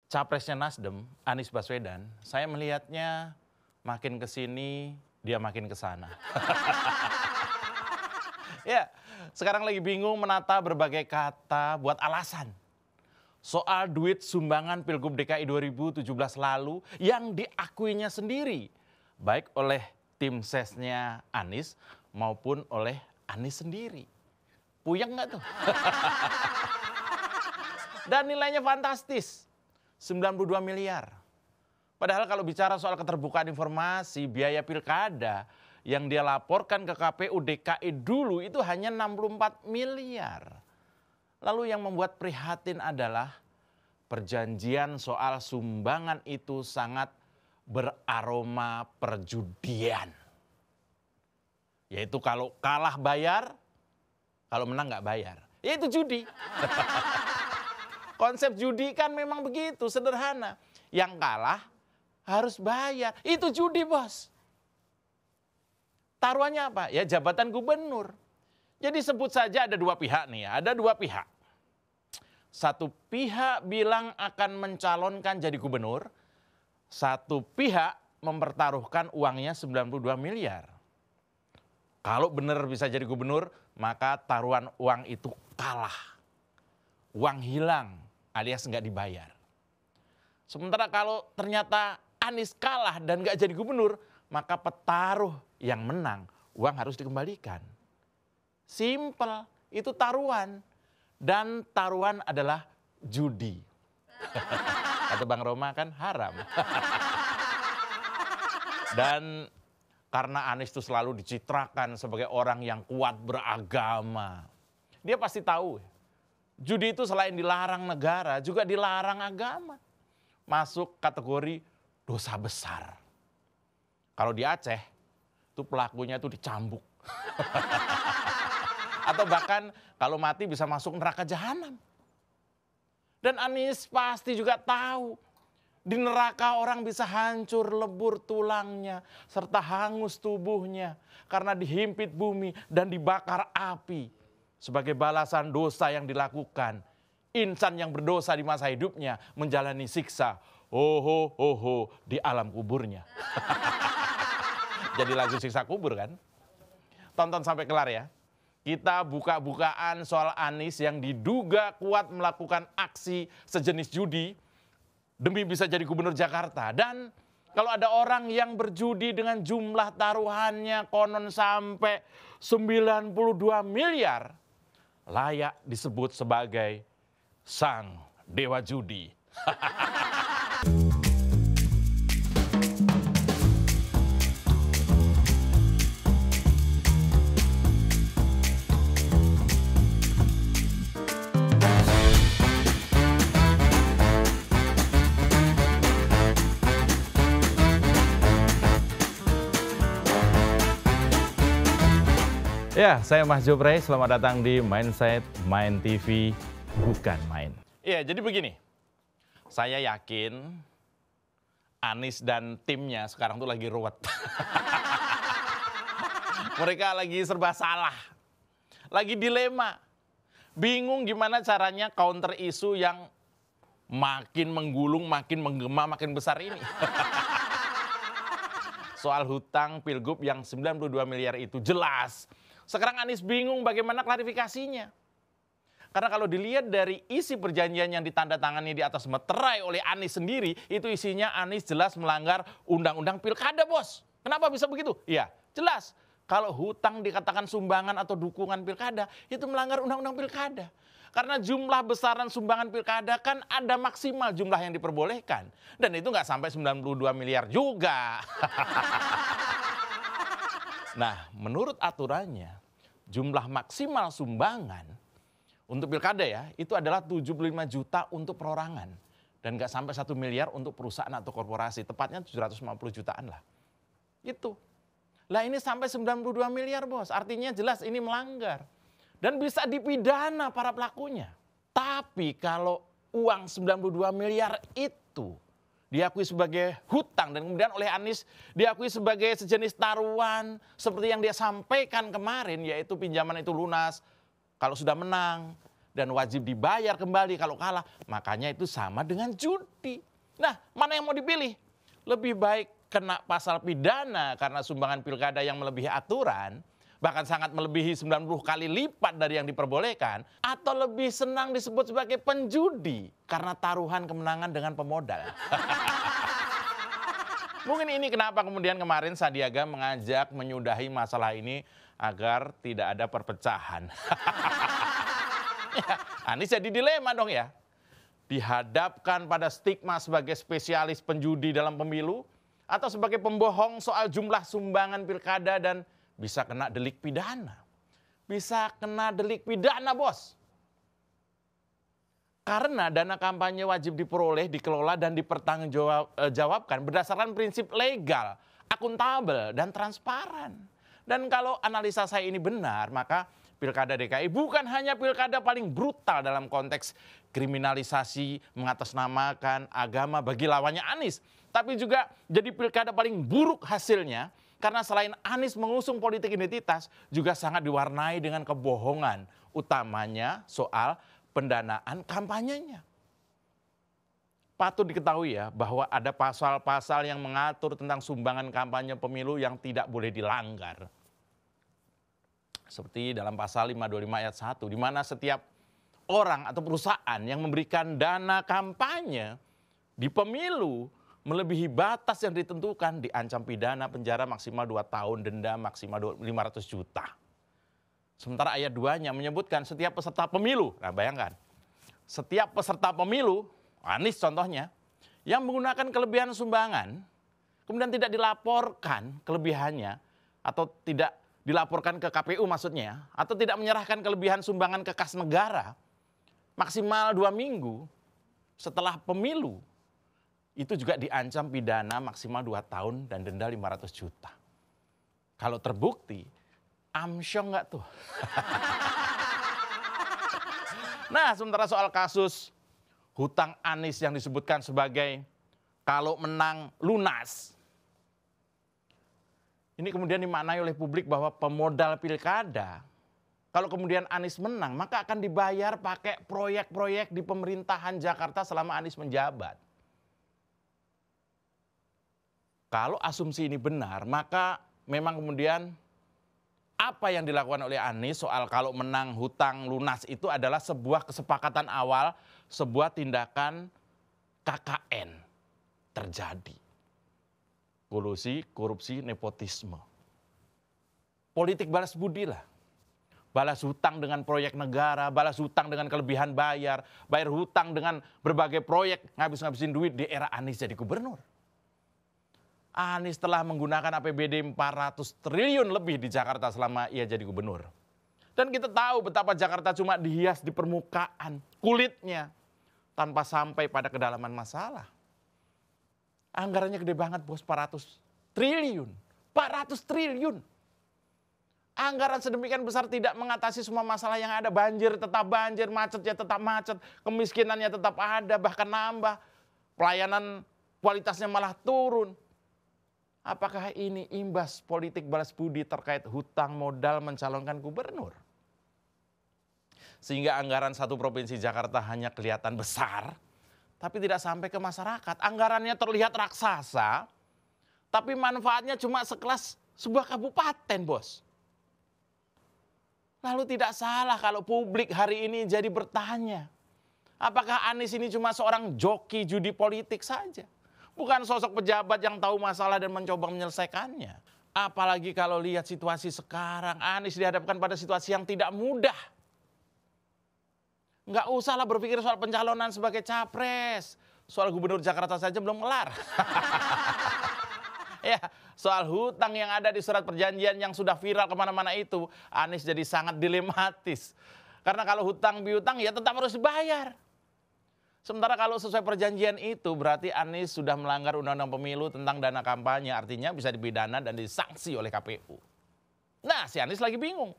capresnya Nasdem, Anies Baswedan, saya melihatnya makin ke sini, dia makin ke sana. Ya, sekarang lagi bingung menata berbagai kata buat alasan. Soal duit sumbangan Pilgub DKI 2017 lalu yang diakuinya sendiri. Baik oleh tim sesnya Anies maupun oleh Anies sendiri. Puyeng nggak tuh? Dan nilainya fantastis. 92 miliar. Padahal kalau bicara soal keterbukaan informasi, biaya pilkada yang dia laporkan ke KPU DKI dulu itu hanya 64 miliar. Lalu yang membuat prihatin adalah perjanjian soal sumbangan itu sangat beraroma perjudian. Yaitu kalau kalah bayar, kalau menang nggak bayar. Ya itu judi. Konsep judi kan memang begitu, sederhana. Yang kalah harus bayar. Itu judi, bos. Taruhannya apa? Ya jabatan gubernur. Jadi sebut saja ada dua pihak nih ya. Ada dua pihak. Satu pihak bilang akan mencalonkan jadi gubernur. Satu pihak mempertaruhkan uangnya 92 miliar. Kalau benar bisa jadi gubernur, maka taruhan uang itu kalah. Uang hilang alias nggak dibayar. Sementara kalau ternyata Anies kalah dan nggak jadi gubernur, maka petaruh yang menang, uang harus dikembalikan. Simpel, itu taruhan. Dan taruhan adalah judi. Kata Bang Roma kan haram. Dan karena Anies itu selalu dicitrakan sebagai orang yang kuat beragama. Dia pasti tahu. Judi itu selain dilarang negara, juga dilarang agama. Masuk kategori dosa besar. Kalau di Aceh, itu pelakunya itu dicambuk. Atau bahkan kalau mati bisa masuk neraka jahanam. Dan Anies pasti juga tahu, di neraka orang bisa hancur lebur tulangnya, serta hangus tubuhnya, karena dihimpit bumi dan dibakar api. Sebagai balasan dosa yang dilakukan, insan yang berdosa di masa hidupnya menjalani siksa di alam kuburnya. Jadi lagu siksa kubur kan? Tonton sampai kelar ya. Kita buka-bukaan soal Anies yang diduga kuat melakukan aksi sejenis judi demi bisa jadi gubernur Jakarta. Dan kalau ada orang yang berjudi dengan jumlah taruhannya konon sampai 92 miliar, layak disebut sebagai sang dewa judi. Ya, saya Mas Joprey, selamat datang di Mindset Main TV, bukan main. Iya, jadi begini, saya yakin Anies dan timnya sekarang tuh lagi ruwet. Mereka lagi serba salah, lagi dilema, bingung gimana caranya counter isu yang makin menggulung, makin menggema, makin besar ini. Soal hutang Pilgub yang 92 miliar itu jelas. Sekarang Anies bingung bagaimana klarifikasinya. Karena kalau dilihat dari isi perjanjian yang ditandatangani di atas meterai oleh Anies sendiri, itu isinya Anies jelas melanggar undang-undang pilkada, bos. Kenapa bisa begitu? Ya, jelas. Kalau hutang dikatakan sumbangan atau dukungan pilkada, itu melanggar undang-undang pilkada. Karena jumlah besaran sumbangan pilkada kan ada maksimal jumlah yang diperbolehkan. Dan itu nggak sampai 92 miliar juga. Nah, menurut aturannya, jumlah maksimal sumbangan untuk pilkada ya, itu adalah 75 juta untuk perorangan. Dan nggak sampai 1 miliar untuk perusahaan atau korporasi, tepatnya 750 jutaan lah. Itu. Lah ini sampai 92 miliar, bos, artinya jelas ini melanggar. Dan bisa dipidana para pelakunya. Tapi kalau uang 92 miliar itu diakui sebagai hutang dan kemudian oleh Anies diakui sebagai sejenis taruhan seperti yang dia sampaikan kemarin, yaitu pinjaman itu lunas kalau sudah menang dan wajib dibayar kembali kalau kalah. Makanya itu sama dengan judi. Nah, mana yang mau dipilih? Lebih baik kena pasal pidana karena sumbangan pilkada yang melebihi aturan, bahkan sangat melebihi 90 kali lipat dari yang diperbolehkan, atau lebih senang disebut sebagai penjudi karena taruhan kemenangan dengan pemodal. Mungkin ini kenapa kemudian kemarin Sandiaga mengajak menyudahi masalah ini agar tidak ada perpecahan. Ya, Anies jadi dilema dong ya. Dihadapkan pada stigma sebagai spesialis penjudi dalam pemilu, atau sebagai pembohong soal jumlah sumbangan pilkada dan bisa kena delik pidana. Bisa kena delik pidana, bos. Karena dana kampanye wajib diperoleh, dikelola, dan dipertanggungjawabkan berdasarkan prinsip legal, akuntabel, dan transparan. Dan kalau analisa saya ini benar, maka Pilkada DKI bukan hanya pilkada paling brutal dalam konteks kriminalisasi, mengatasnamakan agama bagi lawannya Anies, tapi juga jadi pilkada paling buruk hasilnya karena selain Anies mengusung politik identitas, juga sangat diwarnai dengan kebohongan, utamanya soal pendanaan kampanyenya. Patut diketahui ya bahwa ada pasal-pasal yang mengatur tentang sumbangan kampanye pemilu yang tidak boleh dilanggar. Seperti dalam pasal 525 ayat 1, di mana setiap orang atau perusahaan yang memberikan dana kampanye di pemilu melebihi batas yang ditentukan diancam pidana penjara maksimal 2 tahun, denda maksimal 500 juta. Sementara ayat 2-nya menyebutkan setiap peserta pemilu, nah bayangkan, setiap peserta pemilu, Anies contohnya, yang menggunakan kelebihan sumbangan, kemudian tidak dilaporkan kelebihannya, atau tidak dilaporkan ke KPU maksudnya, atau tidak menyerahkan kelebihan sumbangan ke kas negara, maksimal 2 minggu setelah pemilu, itu juga diancam pidana maksimal 2 tahun dan denda 500 juta. Kalau terbukti, amsyong nggak tuh? Nah, sementara soal kasus hutang Anies yang disebutkan sebagai kalau menang lunas, ini kemudian dimaknai oleh publik bahwa pemodal pilkada, kalau kemudian Anies menang, maka akan dibayar pakai proyek-proyek di pemerintahan Jakarta selama Anies menjabat. Kalau asumsi ini benar, maka memang kemudian apa yang dilakukan oleh Anies soal kalau menang hutang lunas itu adalah sebuah kesepakatan awal, sebuah tindakan KKN terjadi. Kolusi, korupsi, nepotisme. Politik balas budi lah. Balas hutang dengan proyek negara, balas hutang dengan kelebihan bayar hutang dengan berbagai proyek, ngabis-ngabisin duit di era Anies jadi gubernur. Anies telah menggunakan APBD 400 triliun lebih di Jakarta selama ia jadi gubernur. Dan kita tahu betapa Jakarta cuma dihias di permukaan, kulitnya, tanpa sampai pada kedalaman masalah. Anggarannya gede banget bos, 400 triliun. 400 triliun. Anggaran sedemikian besar tidak mengatasi semua masalah yang ada. Banjir tetap banjir, macetnya tetap macet, kemiskinannya tetap ada, bahkan nambah. Pelayanan kualitasnya malah turun. Apakah ini imbas politik balas budi terkait hutang modal mencalonkan gubernur? Sehingga anggaran satu provinsi Jakarta hanya kelihatan besar, tapi tidak sampai ke masyarakat. Anggarannya terlihat raksasa, tapi manfaatnya cuma sekelas sebuah kabupaten, bos. Lalu tidak salah kalau publik hari ini jadi bertanya, apakah Anies ini cuma seorang joki judi politik saja? Bukan sosok pejabat yang tahu masalah dan mencoba menyelesaikannya. Apalagi kalau lihat situasi sekarang, Anies dihadapkan pada situasi yang tidak mudah. Nggak usahlah berpikir soal pencalonan sebagai capres. Soal gubernur Jakarta saja belum kelar. Ya, soal hutang yang ada di surat perjanjian yang sudah viral kemana-mana itu, Anies jadi sangat dilematis. Karena kalau hutang piutang ya tetap harus dibayar. Sementara kalau sesuai perjanjian itu berarti Anies sudah melanggar undang-undang pemilu tentang dana kampanye, artinya bisa dipidana dan disanksi oleh KPU. Nah, si Anies lagi bingung.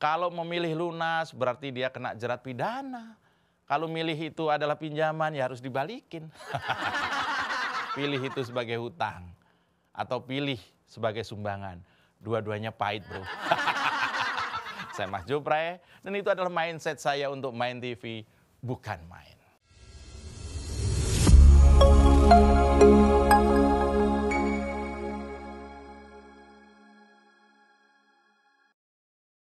Kalau memilih lunas berarti dia kena jerat pidana. Kalau milih itu adalah pinjaman ya harus dibalikin. Pilih itu sebagai hutang atau pilih sebagai sumbangan. Dua-duanya pahit, bro. Saya Mas Jupre, dan itu adalah mindset saya untuk Main TV, bukan main.